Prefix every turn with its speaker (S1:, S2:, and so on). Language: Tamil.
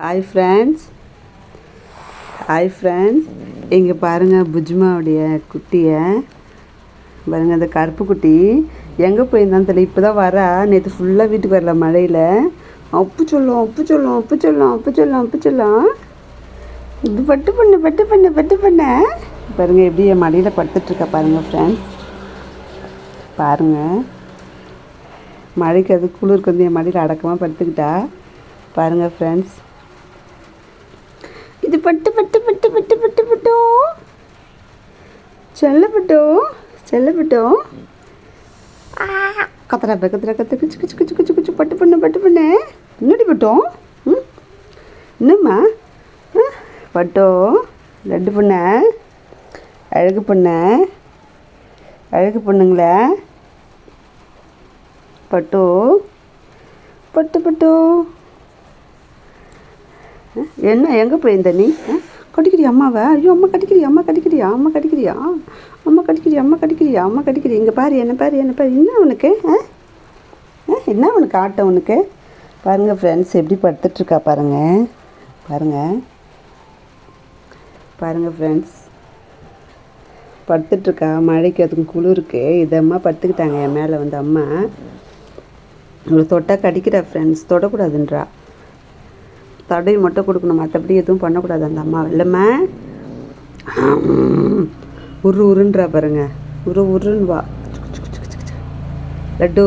S1: ஹாய் ஃப்ரெண்ட்ஸ், இங்கே பாருங்கள் புஜ்மாவுடைய குட்டியை பாருங்கள். அந்த கருப்பு குட்டி எங்கே போயிருந்தான்னு தெரியல. இப்போ தான் வரா. நேற்று ஃபுல்லாக வீட்டுக்கு வரல மழையில். அப்பு சொல்லும் இது பட்டு பண்ண பாருங்கள். எப்படி என் மடியில் படுத்துட்ருக்கா பாருங்கள் ஃப்ரெண்ட்ஸ். பாருங்கள், மழைக்கு அது குளிருக்கு வந்து என் மடியில் அடக்கமாக படுத்துக்கிட்டா பாருங்கள் ஃப்ரெண்ட்ஸ். இது பட்டு செல்லப்பட்டோ கத்துறா கத்து குச்சு பட்டு பண்ண இன்னடி பட்டோம். என்னம்மா பட்டோ லட்டு பண்ண அழகு பொண்ணுங்களே. பட்டோ பட்டு என்ன எங்கே போயிருந்த நீ? கடிக்கிறியா அம்மாவை? ஐயோ அம்மா கடிக்கிறியா? இங்கே பாரு, என்ன பாரு. என்ன உனக்கு என்ன உனக்கு ஆட்டம் உனக்கு? பாருங்கள் ஃப்ரெண்ட்ஸ், எப்படி படுத்துட்ருக்கா பாருங்கள் ஃப்ரெண்ட்ஸ். படுத்துட்ருக்கா. மழைக்கு அதுக்கு குளிருக்கு இதம்மா படுத்துக்கிட்டாங்க என் மேலே வந்து. அம்மா இவங்களை தொட்டால் கடிக்கிறா ஃப்ரெண்ட்ஸ். தொடக்கூடாதுன்றா. தடவை மட்டும் கொடுக்கணும், மற்றபடி எதுவும் பண்ணக்கூடாது அந்த அம்மா. இல்லைம்மா உருன்றா பாருங்க. உருன்னு வா லட்டு.